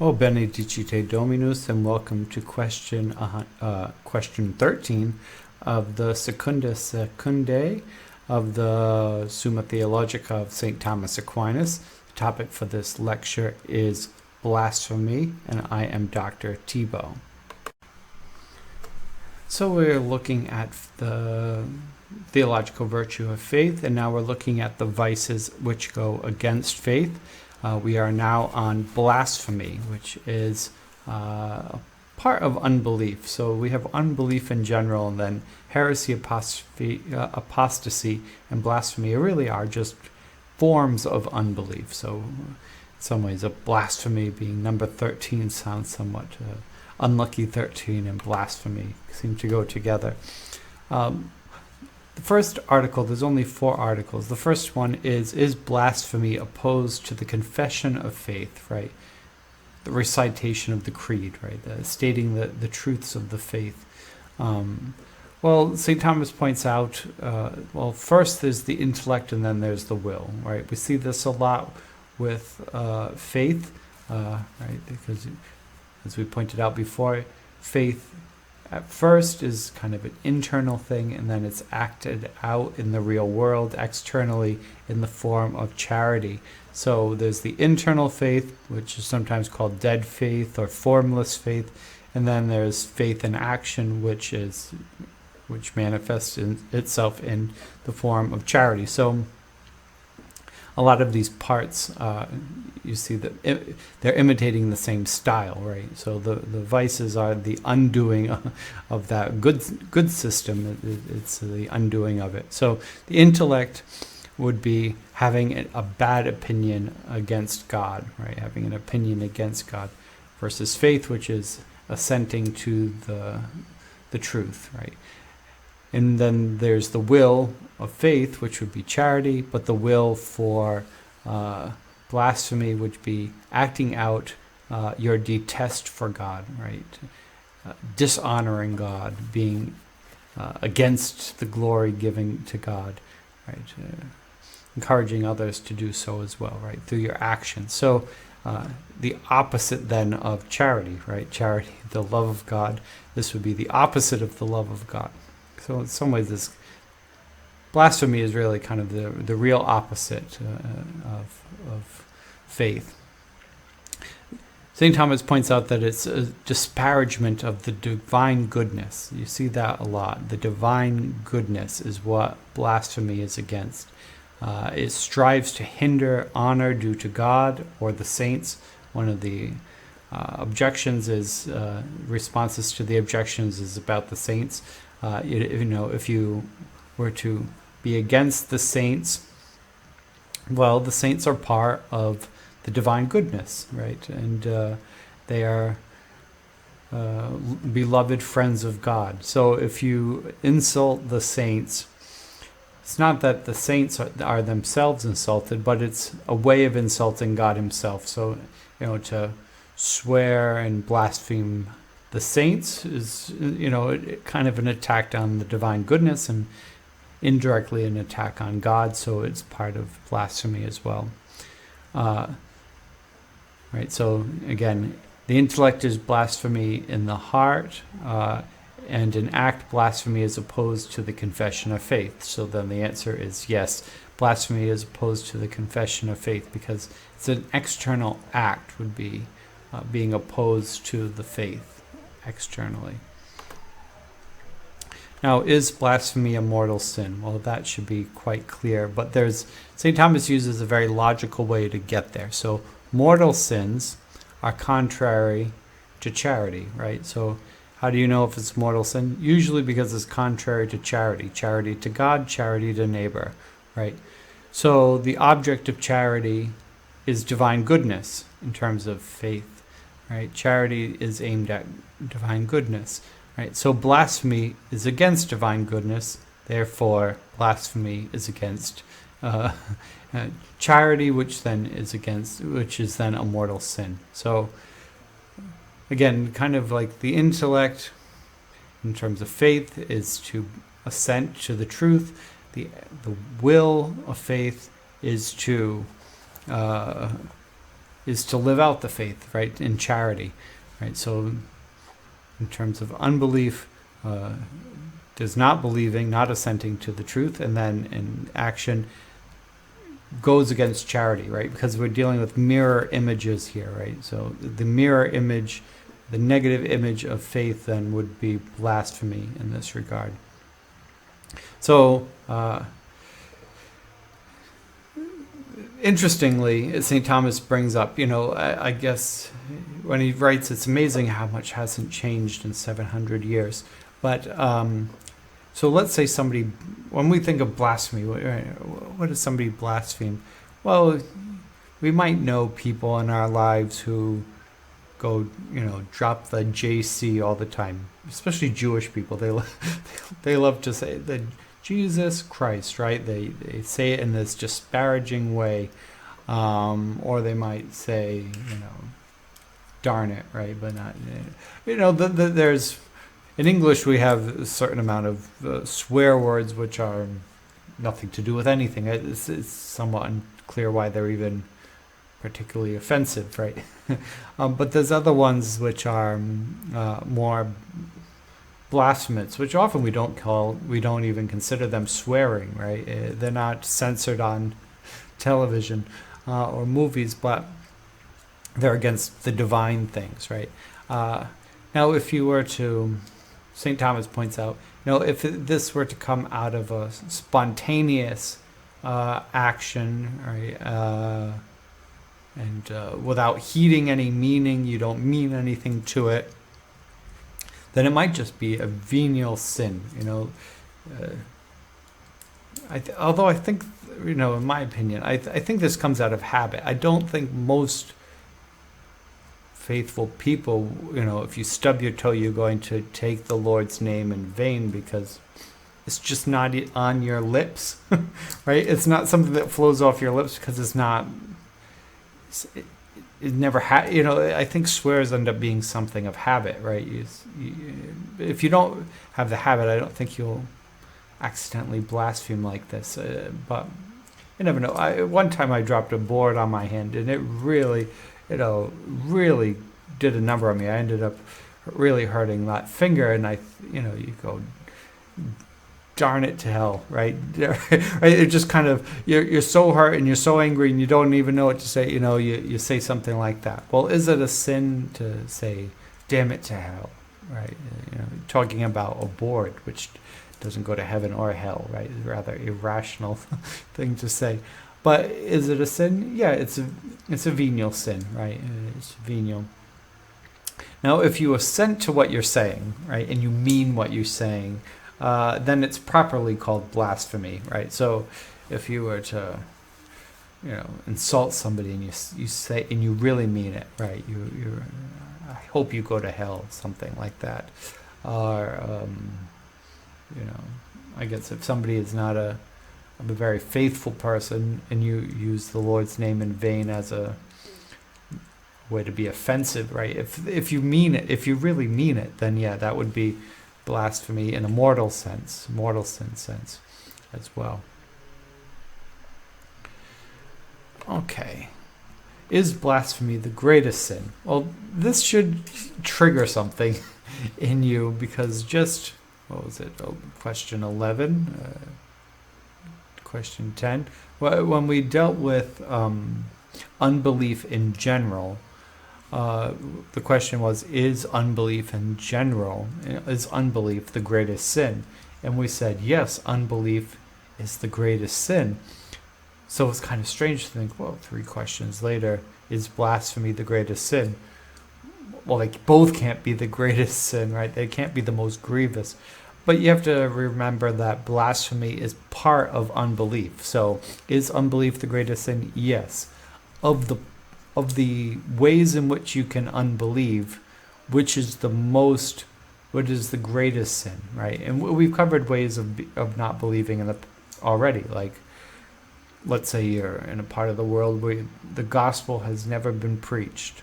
O benedicite Dominus, and welcome to question 13 of the secundae of the Summa Theologica of St. Thomas Aquinas. The topic for this lecture is blasphemy, and I am Dr. Thibault. So we're looking at the theological virtue of faith, and now we're looking at the vices which go against faith. We are now on blasphemy, which is part of unbelief. So we have unbelief in general, and then heresy, apostasy, and blasphemy really are just forms of unbelief. So in some ways, a blasphemy being number 13 sounds somewhat unlucky. 13 and blasphemy seem to go together. The first article, there's only 4 articles. The first one is blasphemy opposed to the confession of faith, right? The recitation of the creed, right? Stating the truths of the faith. Well, St. Thomas points out, first there's the intellect and then there's the will, right? We see this a lot with faith, right? Because as we pointed out before, faith at first is kind of an internal thing, and then it's acted out in the real world externally in the form of charity. So there's the internal faith, which is sometimes called dead faith or formless faith, and then there's faith in action, which manifests itself in the form of charity. So a lot of these parts, you see that they're imitating the same style, right? So the vices are the undoing of that good system. It's the undoing of it. So the intellect would be having a bad opinion against God, right? Having an opinion against God, versus faith, which is assenting to the truth, right? And then there's the will of faith, which would be charity, but the will for blasphemy would be acting out your detest for God, right? Dishonoring God, being against the glory given to God, right? Encouraging others to do so as well, right? Through your actions. So the opposite then of charity, right? Charity, the love of God. This would be the opposite of the love of God. So in some ways, this blasphemy is really kind of the real opposite of faith. St. Thomas points out that it's a disparagement of the divine goodness. You see that a lot. The divine goodness is what blasphemy is against. It strives to hinder honor due to God or the saints. One of the objections is, responses to the objections is about the saints. If you were to be against the saints, well, the saints are part of the divine goodness, right? And they are beloved friends of God. So if you insult the saints, it's not that the saints are themselves insulted, but it's a way of insulting God himself. So, to swear and blaspheme the saints is, kind of an attack on the divine goodness and indirectly an attack on God, so it's part of blasphemy as well. Right, so again, the intellect is blasphemy in the heart, and in act, blasphemy is opposed to the confession of faith. So then the answer is yes, blasphemy is opposed to the confession of faith because it's an external act, would be being opposed to the faith externally. Now, is blasphemy a mortal sin? Well, that should be quite clear, but St. Thomas uses a very logical way to get there. So mortal sins are contrary to charity, right? So how do you know if it's mortal sin? Usually because it's contrary to charity. Charity to God, charity to neighbor, right? So the object of charity is divine goodness in terms of faith, right? Charity is aimed at divine goodness, right? So blasphemy is against divine goodness, therefore blasphemy is against charity, which is then a mortal sin. So again, kind of like the intellect in terms of faith is to assent to the truth. The will of faith is to is to live out the faith, right, in charity, right? So in terms of unbelief, there's not believing, not assenting to the truth, and then in action goes against charity, right? Because we're dealing with mirror images here, right? So the mirror image, the negative image of faith then would be blasphemy in this regard. So, interestingly, St. Thomas brings up, I guess when he writes, it's amazing how much hasn't changed in 700 years. But, so let's say somebody, when we think of blasphemy, what does somebody blaspheme? Well, we might know people in our lives who go, drop the JC all the time, especially Jewish people. They love to say the Jesus Christ, right? They say it in this disparaging way, or they might say, darn it, right? But not, there's, in English we have a certain amount of swear words which are nothing to do with anything. It's somewhat unclear why they're even particularly offensive, right? But there's other ones which are more blasphemous, which often we don't even consider them swearing, right? They're not censored on television or movies, but they're against the divine things, right? Now, if you were to, St. Thomas points out, if this were to come out of a spontaneous action, right, and without heeding any meaning, you don't mean anything to it, then it might just be a venial sin, although I think, in my opinion, I think this comes out of habit. I don't think most faithful people, if you stub your toe, you're going to take the Lord's name in vain because it's just not on your lips, right? It's not something that flows off your lips because it's not... It never had, I think swears end up being something of habit, right? If you don't have the habit, I don't think you'll accidentally blaspheme like this. But you never know. One time I dropped a board on my hand, and it really, really did a number on me. I ended up really hurting that finger, and you go, darn it to hell, right? It just kind of, you're so hurt and you're so angry and you don't even know what to say, you say something like that. Well, is it a sin to say, damn it to hell, right? Talking about a board, which doesn't go to heaven or hell, right? It's a rather irrational thing to say. But is it a sin? Yeah, it's a venial sin, right? It's venial. Now, if you assent to what you're saying, right, and you mean what you're saying, then it's properly called blasphemy, right? So if you were to, insult somebody and you say, and you really mean it, right? I hope you go to hell, something like that. Or, I guess if somebody is not a very faithful person and you use the Lord's name in vain as a way to be offensive, right? If you mean it, if you really mean it, then yeah, that would be blasphemy in a mortal sin sense as well. Okay. Is blasphemy the greatest sin? Well, this should trigger something in you because just, what was it? Question 11, question 10. When we dealt with unbelief in general, the question was, is unbelief in general, is unbelief the greatest sin? And we said, yes, unbelief is the greatest sin. So it's kind of strange to think, well, 3 questions later, is blasphemy the greatest sin? Well, they both can't be the greatest sin, right? They can't be the most grievous. But you have to remember that blasphemy is part of unbelief. So is unbelief the greatest sin? Yes. Of the ways in which you can unbelieve, what is the greatest sin, right? And we've covered ways of not believing already. Like, let's say you're in a part of the world where the gospel has never been preached.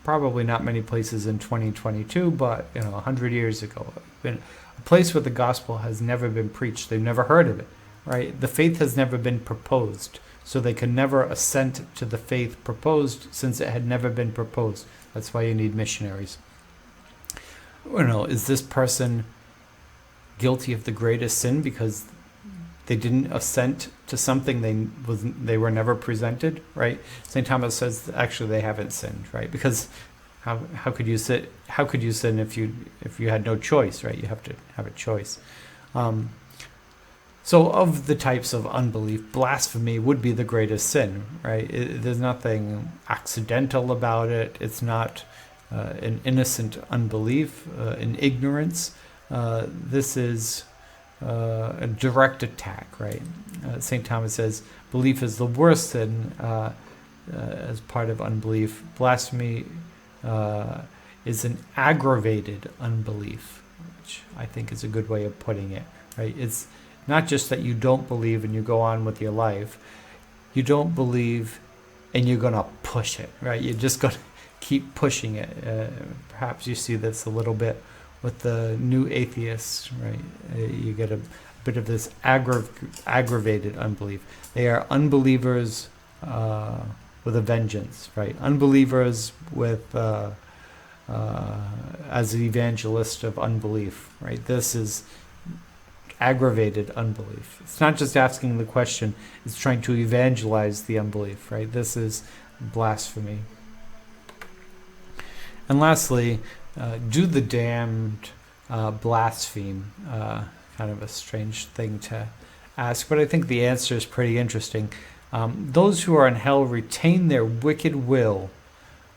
Probably not many places in 2022, but 100 years ago, been a place where the gospel has never been preached. They've never heard of it, right? The faith has never been proposed. so they can never assent to the faith proposed, since it had never been proposed. That's why you need missionaries. Is this person guilty of the greatest sin because they didn't assent to something they were never presented, right? St. Thomas says actually they haven't sinned, right? Because how could you sin? How could you sin if you had no choice, right? You have to have a choice. So of the types of unbelief, blasphemy would be the greatest sin, right? There's nothing accidental about it. It's not an innocent unbelief, an ignorance. This is a direct attack, right? St. Thomas says belief is the worst sin as part of unbelief. Blasphemy is an aggravated unbelief, which I think is a good way of putting it, right? It's not just that you don't believe and you go on with your life. You don't believe and you're going to push it, right? You're just going to keep pushing it. Perhaps you see this a little bit with the new atheists, right? You get a bit of this aggravated unbelief. They are unbelievers with a vengeance, right? Unbelievers with as an evangelist of unbelief, right? This is aggravated unbelief. It's not just asking the question, it's trying to evangelize the unbelief, right? This is blasphemy. And lastly, do the damned blaspheme? Kind of a strange thing to ask, but I think the answer is pretty interesting. Those who are in hell retain their wicked will,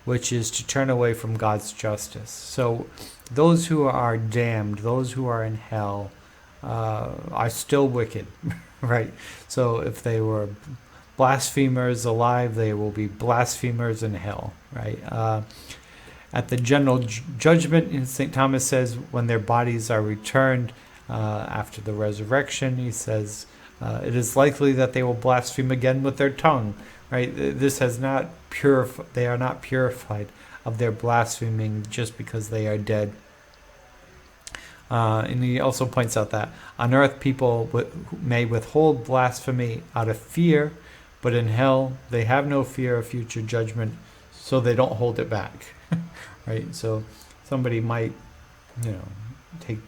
which is to turn away from God's justice. So those who are damned, those who are in hell, are still wicked, right? So if they were blasphemers alive, they will be blasphemers in hell, right? At the general judgment, St. Thomas says, when their bodies are returned after the resurrection, he says, it is likely that they will blaspheme again with their tongue, right? This has not they are not purified of their blaspheming just because they are dead. And he also points out that on earth people may withhold blasphemy out of fear, but in hell they have no fear of future judgment, so they don't hold it back. Right? So somebody might, take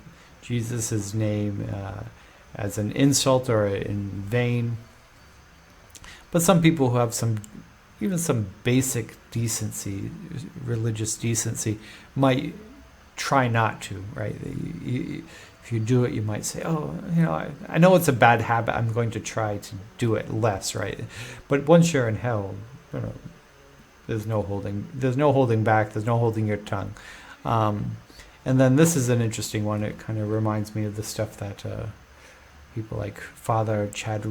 Jesus' name as an insult or in vain. But some people who have even some basic decency, religious decency, might try not to, right? If you do it, you might say, I know it's a bad habit, I'm going to try to do it less, right? But once you're in hell, there's no holding back, there's no holding your tongue. And then this is an interesting one. It kind of reminds me of the stuff that people like Father Chad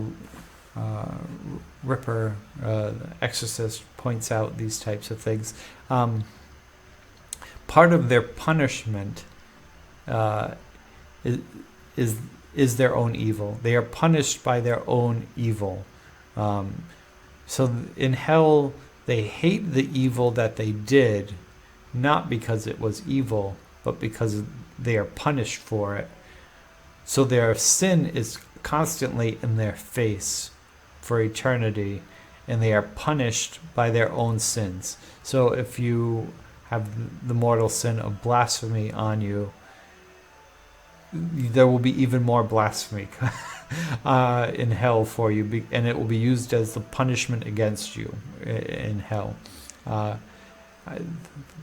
Ripper, the exorcist, points out these types of things. Part of their punishment is their own evil. They are punished by their own evil. So in hell, they hate the evil that they did, not because it was evil, but because they are punished for it. So their sin is constantly in their face for eternity, and they are punished by their own sins. So if you have the mortal sin of blasphemy on you, there will be even more blasphemy in hell for you, and it will be used as the punishment against you in hell.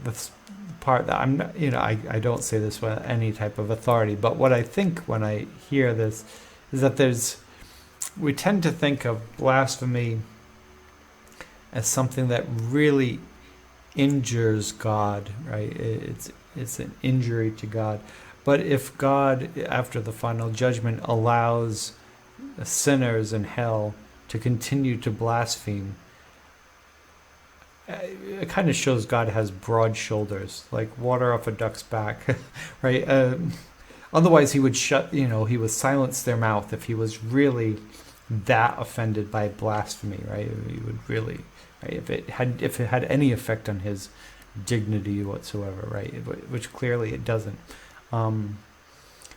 That's part that I'm not, I don't say this with any type of authority, but what I think when I hear this is that we tend to think of blasphemy as something that really injures God, right? It's an injury to God. But if God, after the final judgment, allows sinners in hell to continue to blaspheme, it kind of shows God has broad shoulders, like water off a duck's back, right? Otherwise, he would he would silence their mouth if he was really that offended by blasphemy, right? He would really, right? If it had any effect on his dignity whatsoever, right? Which clearly it doesn't.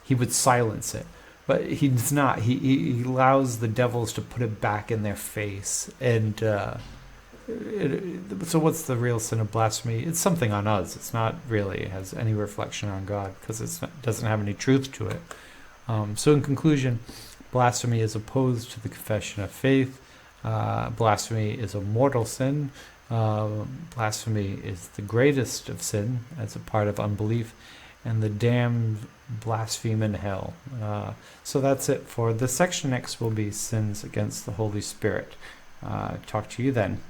He would silence it. but he's not. He allows the devils to put it back in their face. And so what's the real sin of blasphemy? It's something on us. It's not really has any reflection on God, because it doesn't have any truth to it. So in conclusion, blasphemy is opposed to the confession of faith. Blasphemy is a mortal sin. Blasphemy is the greatest of sin as a part of unbelief, and the damned blaspheme in hell. So that's it for this section. Next will be sins against the Holy Spirit. Talk to you then.